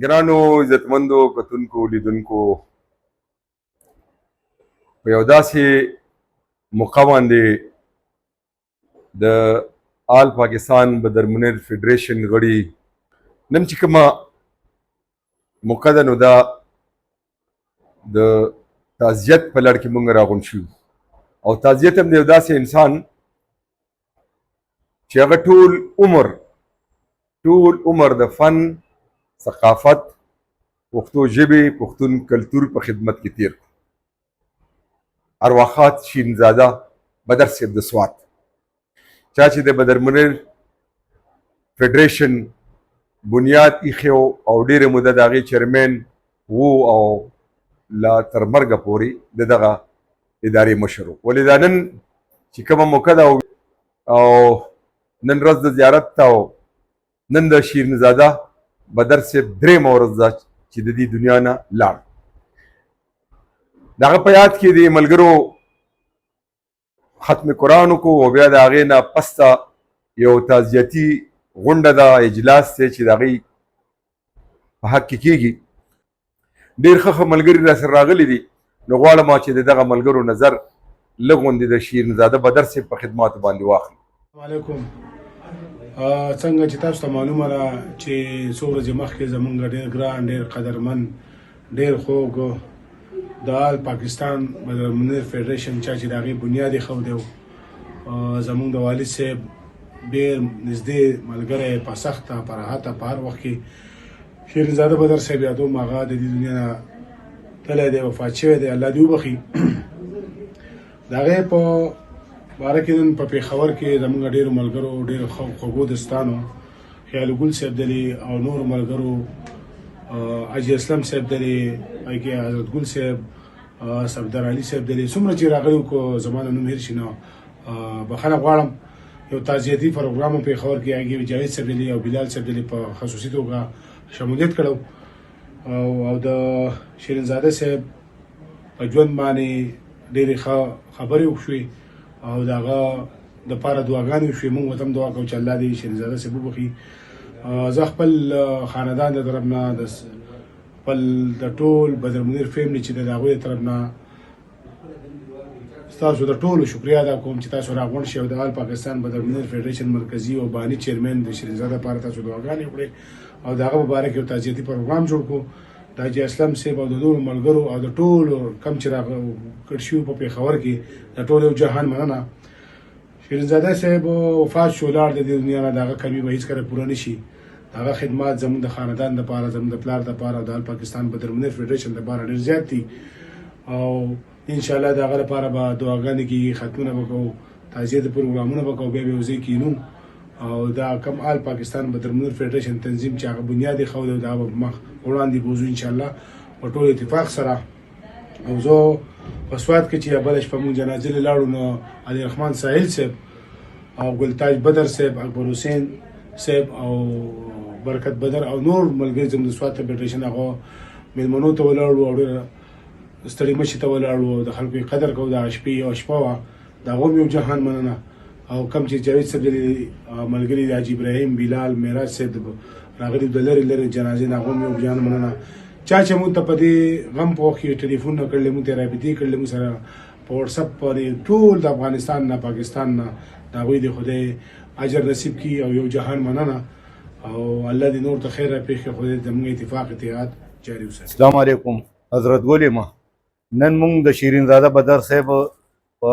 ګرانو عزتمندو کتونکو لیدونکو په یو داسې موقع باندې د آل پاکستان بدر منیر فیډریشن غړي نن چې کومه موقع ده نو دا د تعزیت په لړ کې موږ راغونډ شو او تعزیت هم د یو داسې انسان چې هغه ټول عمر د فن ثقافت پښتو ژبې پښتون کلتور په خدمت کې تیر ارواخات شینزاده بدر صاحب د سوات چا چې د بدر منیر فیډریشن بنیاد ایښی او ډېرې موده د هغې چیرمین و او لا تر مرګه پورې د دغه ادارې مشر و ولې دا نن چې کومه موقع ده او نن ورځ د زیارت ته او نن د شیرینزاده بدر صاحب درېیمه ورځ ده چې د دې دنیا نه لاړ د هغه په یاد کې د ملګرو ختم قرآن وکړو او بیا د هغې نه پس ته یو تعزیتي غونډه ده اجلاس دی چې د هغې په حق کې کېږي ډېر ښه ملګري راسره راغلي دي نو غواړم چې د دغه ملګرو نظر لږ غوندې د شیرینزاده بدر صاحب په خدماتو باندې واخلي. السلام علیکم. څنګه چې تاسو ته معلومه ده چې څو ورځې مخکې زمونږ ډېر ګران ډېر قدرمن ډېر خوږ د آل پاکستان بدر منیر فیډریشن چا چې د هغې بنیاد ایښودی و زمونږ د والد صاحب ډېر نږدې ملګری په سخته په راحته په هر وخت کې شیرینزاده بدر صاحب یادوم هغه د دې دنیا نه تللی دی وفات شوی دی الله دې وبخي د هغې په باره کې نن په پېښور کې زمونږ ډېرو ملګرو ډېرو خوږو دوستانو خیال ګل صاحب دلي او نورو ملګرو حاجي اسلم صاحب دلي پای کې حضرت ګل صاحب صفدر علي صاحب دلي څومره چې راغلي کو زما نه نوم هېر شي نو بخښنه غواړم یو تعزیتي پروګرام په پېښور کې هغې جاوید صاحب دلي او بلال صاحب دلي په خصوصي توګه شمولیت کړو او د شیرینزاده صاحب په ژوند باندې ډېرې ښه خبرې وشوې او د هغه دپاره دعاګانې وشوې موږ ورته هم دعا کوو چې الله دې شیرینزاده صاحب وبخي زه خپل خاندان د طرف نه خپل د ټول بدر منیر فیملی چې د هغوی د طرف نه ستاسو د ټولو شکریه ادا کوم چې تاسو راغونډ شئ او د آل پاکستان بدر منیر فیډریشن مرکزي او باني چیرمین د شیرینزاده لپاره تاسو دعاګانې وکړئ او د هغه په باره کې یو تعزیتي پروګرام جوړ کړو د حاجي اسلم صاحب او د نورو ملګرو او د ټولو کم چې راکړ شوي په پېښور کې د ټول یو جهان مننه شیرینزاده صاحب وفات شو لاړ د دې دنیا نه د هغه کلمې به هېڅکله پوره نه شي د هغه خدمات زموږ د خاندان دپاره زموږ د پلار دپاره او د آل پاکستان بدر منیر فیډریشن دپاره ډېر زیات دي او انشاءالله د هغه لپاره به دعاګانې کېږي ختمونه به کوو تعزیتي پروګرامونه به کوو بیا به یو ځای کینو او دا کم آل پاکستان بدر منیر فیډریشن تنظیم چې هغه بنیاد یې ښودی دا به مخ وړاندې بوځو انشاءالله په ټول اتفاق سره او زه په سوات کې چې بله شپه مونږ جنازې له لاړو نو علي رحمان ساحل صاحب او ګلتاج بدر صاحب اکبر حسین صاحب او برکت بدر او نور ملګري زموږ د سوات فیډریشن هغه مېلمنو ته ولاړو او ډېر ستړي مشي ته ولاړو د خلکو یې قدر کوو د شپې یوه شپه وه د هغو هم یو جهان مننه او کم چې جاوید صاحب ملګري د حاجي ابراهیم بلال معراج صاحب راغلي د لرې لرې جنازې نه هغو هم یو جهان مننه چا چې مونږ ته په دې غم په وخت کې ټلیفونونه کړلې مونږ ته رابطې کړلې مونږ سره په وټسپ باندې ټول د افغانستان نه پاکستان نه د هغوی د خدای اجر نصیب کړي او یو جهان مننه او الله دې نور ته خیر راپېښ کړي خدای زموږ اتفاق اتحاد جاري وساتي. السلام علیکم. حضرت ګل ما نن مونږ د شیرینزاده بدر صاحب په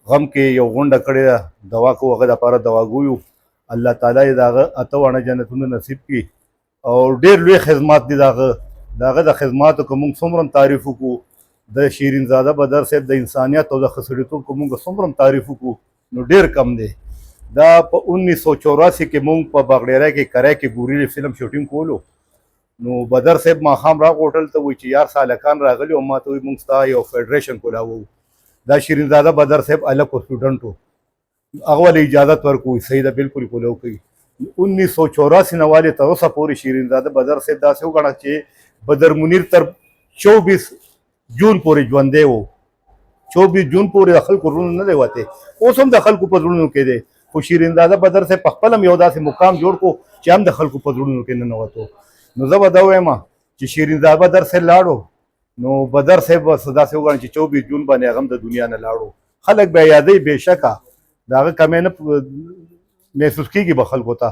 غم کې یو غونډه کړې ده دوا کو هغه دپاره دواګو یو الله تعالی یې د هغه اته واړه جنتونه نصیب کړي او ډېر لوی خدمات دي د هغه د خدماتو که مونږ څومره تعریف وکړو د شیرینزاده بدر صاحب د انسانیت او د ښه سړیتوب که مونږ څومره تعریف وکړو نو ډېر کم دی. دا په 1984 کې مونږ په باغډیری کې کرای کې ګوري فلم شوټینګ کولو نو بدر صاحب ماښام راغوټل ته وایي چې یار سالکان راغلي او ما ته وایي مونږ ستا یو فیډریشن کولاوو دا شیرینزاده بدر صاحب الک و سټوډنټ و هغه ولې اجازت ورکوي صحیح ده بالکل کولاو کوي 1984 نه والې تر اوسه پورې شیرینزاده بدر صاحب داسې وګڼه چې بدر منیر تر 24 جون پورې ژوندی و 24 جون پورې د خلکو زړونو نه دی وتی اوس هم د خلکو په زړونو کې دی خو شیرینزاده بدر صاحب په خپل هم یو داسې مقام جوړ کړو چې هم د خلکو په زړونو کې ننوتو نو زه به دا وایم چې شیرین زاده بدر صاحب لاړو نو بدر صاحب به داسې وګڼي چې 24 جون باندې هغه هم د دنیا نه لاړو. خلک به یادوي بېشکه د هغه کمی نه محسوس کېږي به خلکو ته.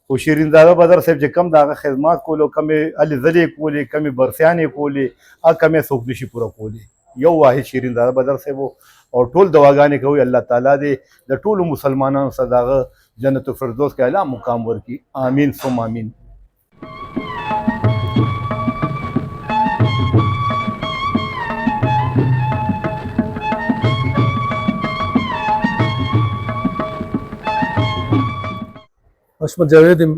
خو شیرین زاده بدر صاحب چې کم د هغه خدمات کولو، کمې هلې ځلې کولې، کمې برسیانې کولې، هغه کمی څوک نشي پوره کولی. یو واحد شیرین زاده بدر صاحب او ټول دواګانې کوي. الله تعالی دې د ټولو مسلمانانو سره د هغه جنت الفردوس کې اعلی مقام ورکړي. آمین ثم آمین. حشمت جاوید یم.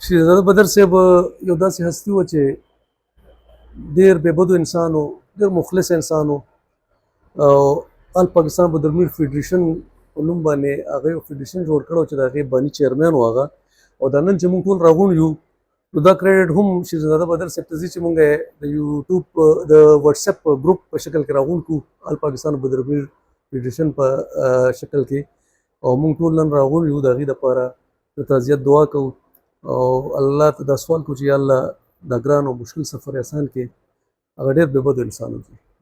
شیرین زاده بدر صاحب یو داسې هستي وه چې ډېر بېبدو انسان و، ډېر مخلص انسان و او آل پاکستان بدرمیر فیډریشن په نوم باندې هغه یو فیډریشن جوړ کړی و چې د هغې باني چیرمین و هغه. او دا نن چې موږ ټول راغونډ یو نو دا کریډټ هم شیرین زاده بدر صاحب ته ځي چې موږ د یوټیوب د واتساپ ګروپ په شکل کې راغونډ کړو، آل پاکستان بدرمیر فیډریشن په شکل کې. او موږ ټول نن راغونډ یو د هغې دپاره د تعزیت دعا کوو او الله ته دا سوال کوو چې یا الله دا ګران او مشکل سفر احسان کې. هغه ډېر بېبدو انسان و.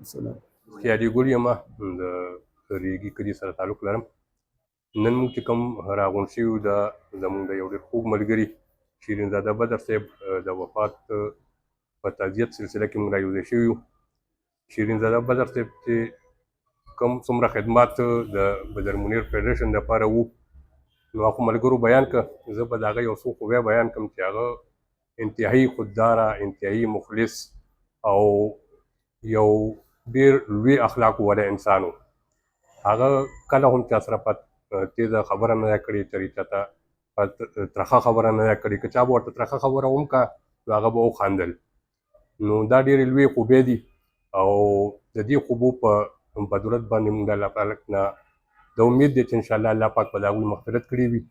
السلام. خیالي ګل یم، د ریګي کلي سره تعلق لرم. نن موږ چې کوم راغونډ شوي یو دا زموږ د یو ډېر خوږ ملګري شیرین زاده بدر صاحب د وفات په تعزیت سلسله کې موږ رایوځای شوي یو. شیرین زاده بدر صاحب چې کوم څومره خدمات د بدر منیر فیډریشن دپاره وو نو هغه ملګرو بیان کړه. زه به د هغه یو څو خوبیا بیان کړم چې هغه انتهایي خودداره، انتهایي مخلص او یو ډېر لوی اخلاقو والا انسان و. هغه کله هم چا سره تیزه خبره نه ده کړې، چرې چاته ترخه خبره نه ده کړې. که چا به ورته ترخه خبره هم که نو هغه به وخندل. نو دا ډېرې لویې خوبۍ دي او د دې خوبو په بدولت باندې موږ د الله پاک نه د امید دی چې انشاءالله الله پاک به د هغوی مغفرت کړی وي.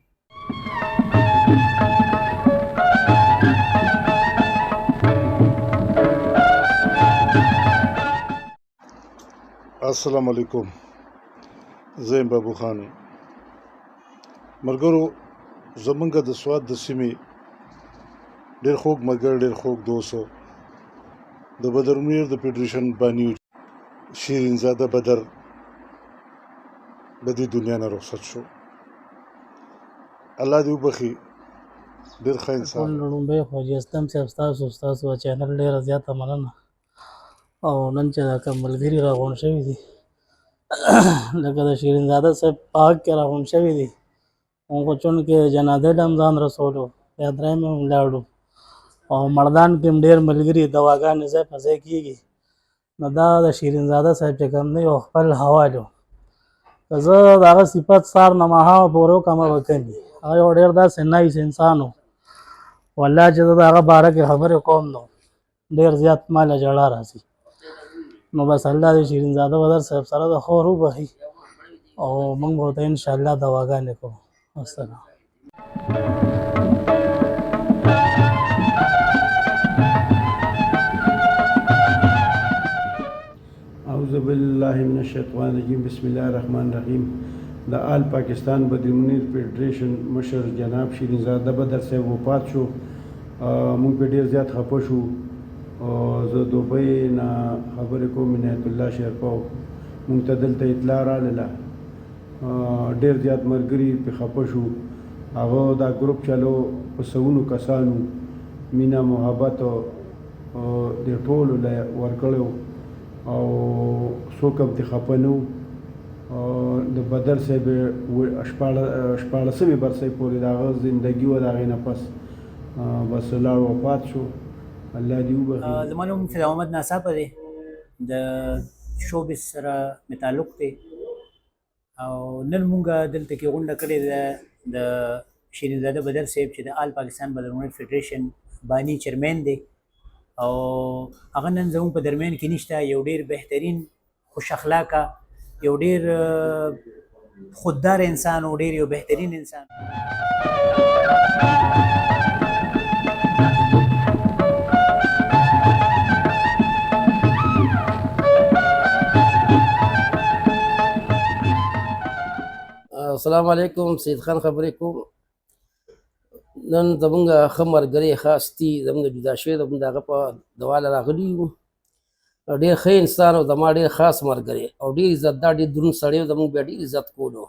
السلام علیکم. زه یم بابو خان. ملګرو، زمونږ د سوات د سیمې ډېر خوږ ملګری، ډېر خوږ دوست و. د بدر منیر د فیډریشن باني شیرین زاده بدر د دې دنیا نه رخصت شو. الله دې وبخي. ډېر ښه انسان. لومړی خو حاجي اسلم صاحب ستاسو چینل ډېره زیاته مننه. او نن چې دا کوم ملګري راغونډ شوي دي لکه د شیرین زاده صاحب په حق کې راغونډ شوي دي. خو چونکې جنازې ته هم ځان رسولو، یادرای مې هم لاړو او مردان کې هم ډېر ملګري دواګانې ځای په ځای کېږي. نو دا د شیرین زاده صاحب چې کوم دی یو خپل حوال و. که زه د هغه صفت سار نه ماښامه پورې وکړم به کمي. هغه یو ډېر داسې نایس انسان و. والله چې زه د هغه باره کې خبرې کوم نو ډېر زیات ماله ژړا راځي. نو بس الله دې شیرین زاده بدر صاحب سره د خور وبخي او موږ به ورته انشاءالله دواګانې کوو. السلام. اعوذ بالله من الشیطان الرجیم. بسم الله الرحمن الرحیم. د آل پاکستان بدر منیر فیډریشن مشر جناب شیرین زاده بدر صاحب وفات شو. موږ په ډېر زیات خفه شو. زه دوبۍ نه خبرې کوم، عنایت الله شیرپاو. موږ ته دلته اطلاع راغله، ډېر زیات ملګري پرې خفه شو. هغه دا ګروپ چلو په سوونو کسانو مینه محبت د ټولو له ورکړی او څوک هم ترې خفه نه و. د بدر صاحب شپاړسمې برسۍ پورې د هغه زندګي وه، د هغې نه پس بس لاړ وفات شو. الله دې وبخي. زما نوم فدا محمد ناڅاپه دی، د شوبز سره مې تعلق دی او نن مونږ دلته کې غونډه کړې ده د شیرین زاده بدر صاحب چې د آل پاکستان بدر منیر فیډریشن باني چیرمین دی او هغه نن زموږ په درمیان کې نشته. یو ډېر بهترین خوش اخلاقه، یو ډېر خوددار انسان او ډېر یو بهترین انسان. السلام علیکم. سید خان خبرې کوم. نن زمونږ ښه ملګری خاص دي زمونږ د جدا شوي زمونږ د هغه په دوا له راغلي یو ډېر ښه انسان او زما ډېر خاص ملګری او ډېر عزتدار ډېر دروند سړی و زمونږ بیا ډېر عزت کولو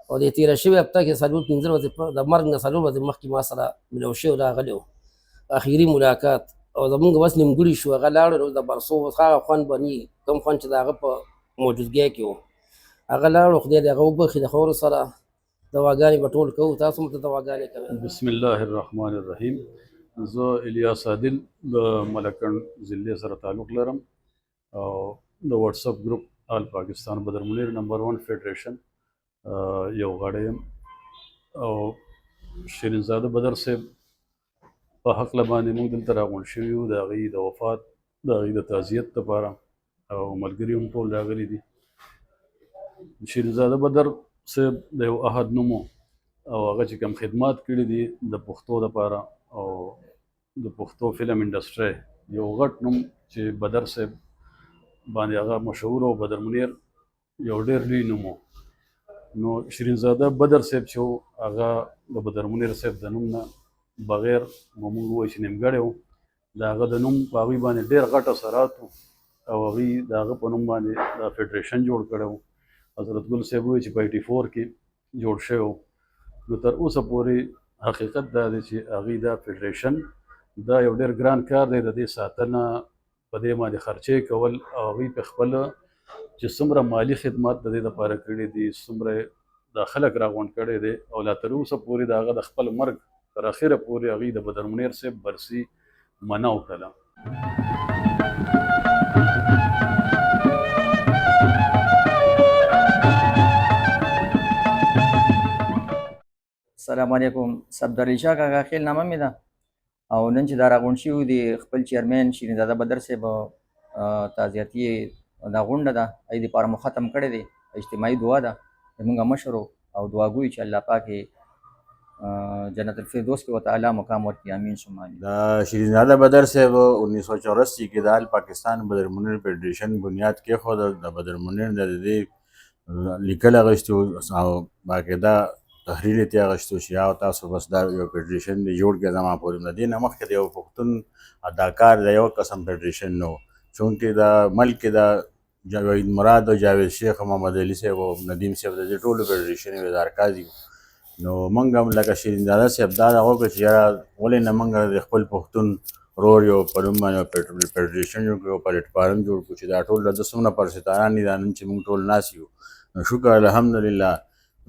او د تېره شوې هفته کې 4-5 ورځې د مرګ نه 4 ورځې مخکې ما سره ملو شوی راغلی و اخري ملاقات او زمونږ بس نیمګړي شو هغه لاړو نو د برسو هغه خوند به نه کوم خوند چې د هغه په موجودګۍ کې و هغه لاړو خدای دې هغه وبخي د خاورو سره دواګانې به ټول کوو تاسو هم ته دواګانې کوئ بسم الله الرحمن الرحیم زه الیاس عادل د ملکنډ ضلع سره تعلق لرم او د واتس اپ ګروپ آل پاکستان بدر منیر نمبر 1 فیډریشن یو غړی یم او شیرین زاده بدر صاحب په هکله باندې موږ دلته راغونډ شوي یو د هغې د وفات د هغې د تعزیت لپاره او ملګري هم ټول راغلي دي شیرین زاده بدر صاحب د یو احد نوم او هغه چې کوم خدمات کړي دي د پښتو لپاره او د پښتو فلم انډسټرۍ یو غټ نوم چې بدر صاحب باندې هغه مشهور او بدر منیر یو ډېر لوی نوم نو شیرین زاده بدر صاحب چې هغه د بدر منیر صاحب د نوم نه بغیر موږ وایو چې نیمګړی و د هغه د نوم په هغوی باندې ډېر غټ اثرات و او هغوی د هغه په نوم باندې دا فیډریشن جوړ کړی و حضرت ګل صاحب وایي چې په 84 کې جوړ شوی و نو تر اوسه پورې حقیقت دا دی چې هغوی دا فیډریشن دا یو ډېر ګران کار دی د دې ساتنه په دې باندې خرچې کول او هغوی په خپله چې څومره مالي خدمات د دې لپاره کړي دي څومره دا خلک راغونډ کړی دی او لا تر اوسه پورې د هغه د خپل مرګ تر اخره پورې هغوی د بدر منیر صاحب برسي منع وکړله السلام علیکم صفدر علی شاه کاکا خیل نامه مې ده او نن چې دا راغونډ شوي دي خپل چیرمین شیرین زاده بدر صاحب تعزیتي دا غونډه ده هغې دپاره مو ختم کړی دی اجتماعي دعا ده زمونږ مشر او دعاګوی چې الله پاک جنت الفردوس کې ورته اعلی مقام ورکړي امین ثم امین دا شیرین زاده بدر صاحب 1984 کې د آل پاکستان بدر منیر فیډریشن بنیاد کېښود د بدر منیر د دې لیکل اغوستي او باقاعده تحریر یې اغوستو چې یا تاسو بس دا یو فیډریشن دی جوړ کړئ زما پورې د دې نه مخکې د یو پښتون اداکار د یو قسم فیډریشن نه و چونکې د ملک د جاوید مراد او جاوید شیخ محمد علي صاحب او ندیم صاحب د دې ټولو فیډریشن یې ادارکار دي نو موږ هم لکه شیرین زاده صاحب دا دغه وکړو چې یاره ولې نه موږ د خپل پښتون رور یو په نوم باندې فیډریشن جوړ کړو پلیټفارم جوړ کړو چې دا ټول د څومره پرستاران دي دا نن چې موږ ټول ناست یو نو شکر الحمدلله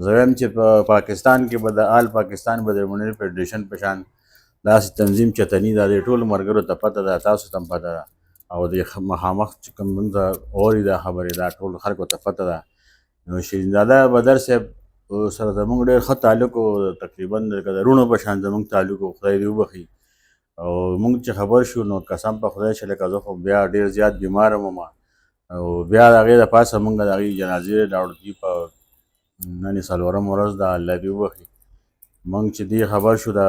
زه وایم چې په پاکستان کې به د آل پاکستان بدر منیر فیډریشن په شان داسې تنظیم چتني دا د ټولو ملګرو ته پته ده تاسو ته هم پته ده او د مخامخ چې کوم موږ ته اوري دا خبرې دا ټول خلکو ته پته ده نو شیرین زاده بدر صاحب سره زموږ ډېر ښه تعلق و تقریبا لکه د روڼو په شان زموږ تعلق و خدای دې وبخي او موږ چې خبر شو نو قسم په خدای چې لکه زه خو بیا ډېر زیات بیمار وم او بیا د هغې د پاسه موږ د هغې جنازې لاړو دي په نن یې 4 ورځ ده الله دې وبخي موږ چې دې خبر شو د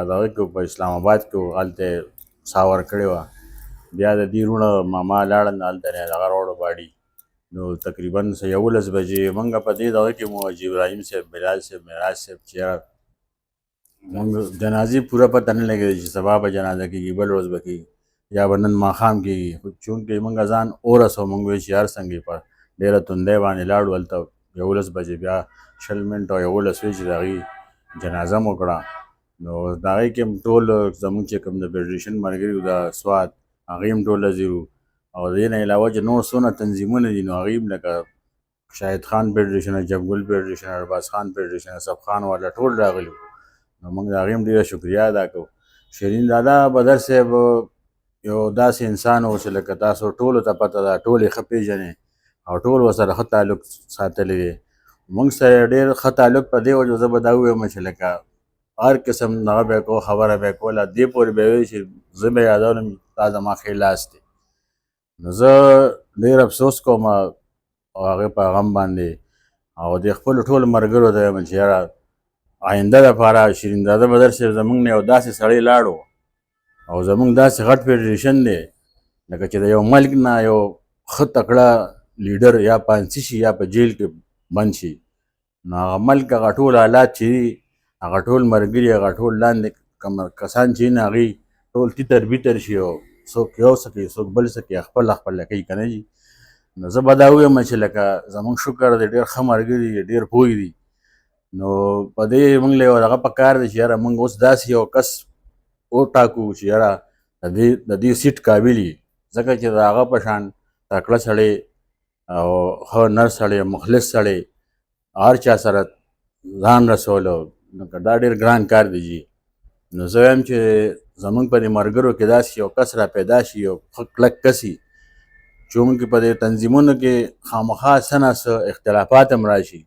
دغه کې په اسلام آباد کې هلته یې ساه ورکړې وه بیا د دې روڼه ماما لاړل هلته یې دغه راوړو باډي نو تقریبا 11 بجې موږ په دې دغه کې مو حاجي ابراهیم صاحب بلال صاحب معراج صاحب چې موږ جنازې پوره پته نه لګېده چې سبا به جنازه کېږي بل ورځ به کېږي یا به نن ماښام کېږي خو چونکې موږ ځان اورسو موږ وایو چې هر څنګه په ډېره توندۍ باندې لاړو هلته 11 بجې بیا 20 منټه او 11 وې چې د هغې جنازه مو کړه نو د هغې کې هم ټول زموږ چې کوم د فیډریشن ملګري د سوات هغې هم ټول حاضر وو او د دې نه علاوه چې نور څونه تنظیمونه دي نو هغې هم لکه شاهد خان فیډریشن جبګل فیډریشن ارباز خان فیډریشن اصف خان والا ټول راغلي وو نو موږ د هغې هم ډېره شکریا ادا کوو شیرین زاده بدر صاحب یو داسې انسان و چې لکه تاسو ټولو ته پته ده ټول یې ښه پېژنئ او ټول ورسره ښه تعلق ساتلی دی موږ سره ډېر ښه تعلق په دې وجه زه به دا ووایم چې لکه هر قسم دغه به یې کو خبره به یې کوله دې پورې به یې ویل چې زه به یادولم دا زما ښې لاس دی نو زه ډېر افسوس کوم او هغې په غم باندې او د خپلو ټولو ملګرو ته وایم چې یاره آینده دپاره شیرین زاده بدر صاحب زموږ نه یو داسې سړی لاړو او زموږ داسې غټ فیډریشن دی لکه چې د یو ملک نه یو ښه تکړه لیډر یا پانسي شي یا په جیل کې بند شي نو هغه ملک هغه ټول حالات چې دي هغه ټول ملګري هغه ټول لاندې کسان چې هغوی ټول تیتر بیتر شي او څوک یو څه کوي څوک بل څه کوي خپل خپله کوي که نه جي. نو زه به دا ووایم چې لکه زمونږ شکر دی ډېر ښه ملګري دي ډېر پوه دي. نو په دې موږ له یو دغه پکار دی چې یاره موږ اوس داسې یو کس وټاکو چې یاره د دې سیټ قابل وي، ځکه چې د هغه په شان تکړه سړی او ښه نر سړی مخلص سړی هر چا سره ځان رسولو نو دا ډېر ګران کار دی جي. نو زه وایم چې زمونږ په دې ملګرو کې داسې یو کس را پیدا شي یو ښه کلک کس وي چې موږ په دې تنظیمونو کې خامخا څه نه څه اختلافات هم راشي.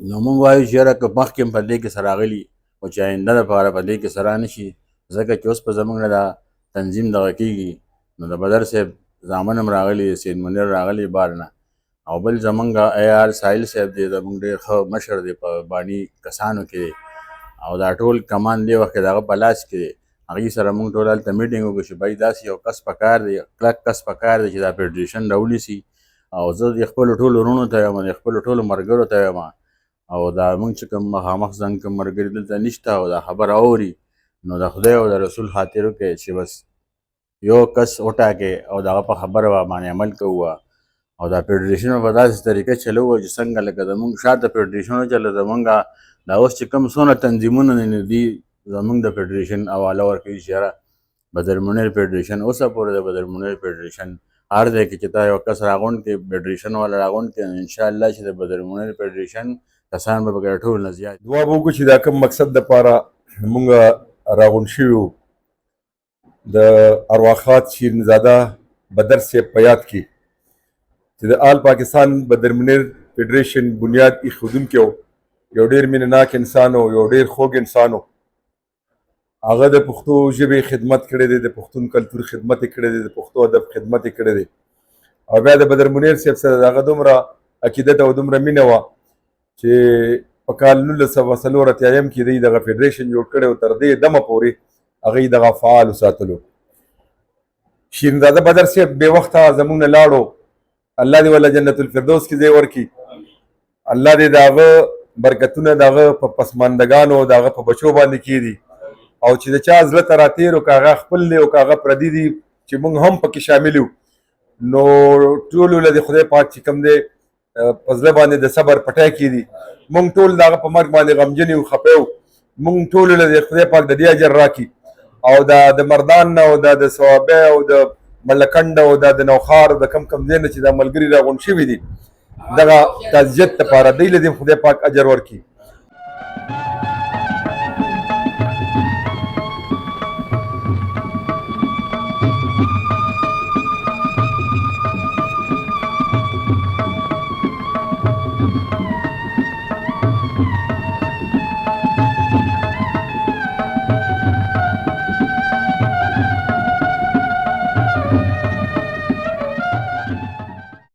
نو موږ وایو چې یاره که مخکې هم په دې کې سره راغلي خو چې آینده دپاره په دې کې سره نه شي، ځکه چې اوس په زموږ نه دا تنظیم دغه کېږي. نو د بدر صاحب زامن هم راغلي، سید منیر راغلی بار نه، او بل زمونږ ای آر ساحل صاحب دی زمونږ ډېر ښه مشر دی په باني کسانو کې دی، او دا ټول کمان دې وخت کې د هغه په لاس کې دی. هغوی سره موږ ټول هلته میټینګ وکړو چې بھائی داسې یو کس پکار دی کلک کس پکار دی چې دا فیډریشن راونیسي. او زه د خپلو ټولو وروڼو ته وایم د خپلو ټولو ملګرو ته وایم او دا موږ چې کوم مخامخ زنګ کوم ملګري دلته نشته او دا خبره اوري نو د خدای او د رسول خاطر وکړئ چې بس یو کس وټاکئ او د هغه په خبره باندې عمل کوو او دا فیډریشن په داسې طریقه چلوو چې څنګه لکه زموږ شاته فیډریشن وچله زموږ دا اوس چې کوم څونه تنظیمونه دي زموږ د فیډریشن حواله ورکوي چې یاره بدر منیر فیډریشن اوسه پورې د بدر منیر فیډریشن هر ځای کې چې تا یو کس راغونډ کړې فیډریشن والا راغونډ کړې انشاءالله چې د بدر منیر فیډریشن کسان به پکې ټول نه زیات دعا به وکړو چې دا کوم مقصد دپاره مونږ راغونډ شوي وو د ارواخات شیرینزاده بدر صاحب په یاد کې چې د آل پاکستان بدر منیر فیډریشن بنیاد ایښودونکی و، یو ډېر مینه ناک انسان و، یو ډېر خوږ انسان و. هغه د پښتو ژبې خدمت کړی دی، د پښتون کلتور خدمت یې کړی دی، د پښتو ادب خدمت یې کړی دی. او بیا د بدر منیر صاحب سره د هغه دومره عقیدت او دومره مینه وه چې په کال 1984 کې دوی دغه فیډریشن جوړ کړی او تر دې دمه پورې هغوی دغه فعال وساتلو. شیرینزاده بدر صاحب بې وخته زموږ نه لاړو، الله دې وله جنت الفردوس کې ځای ورکړي، الله دې د هغه برکتونه د هغه په پسماندګانو د هغه په بچو باندې کېږي او چې د چا زړه ته راتېر و که هغه خپل دی او که هغه پردي دي چې موږ هم پکې شامل یو نو ټولو له د خدای پاک چې کوم دی په زړه باندې د صبر پټی کېږي. موږ ټول د هغه په مرګ باندې غمجن یو خفه یو، موږ ټولو له د خدای پاک د دې اجر راکړي او دا د مردان نه او دا د صوابه او د ملکنډ او دا د نوخار د کم کم ځای نه چې دا ملګري راغونډ شوي دي دغه تعزیت دپاره دوی له دې خدای پاک اجر ورکړي.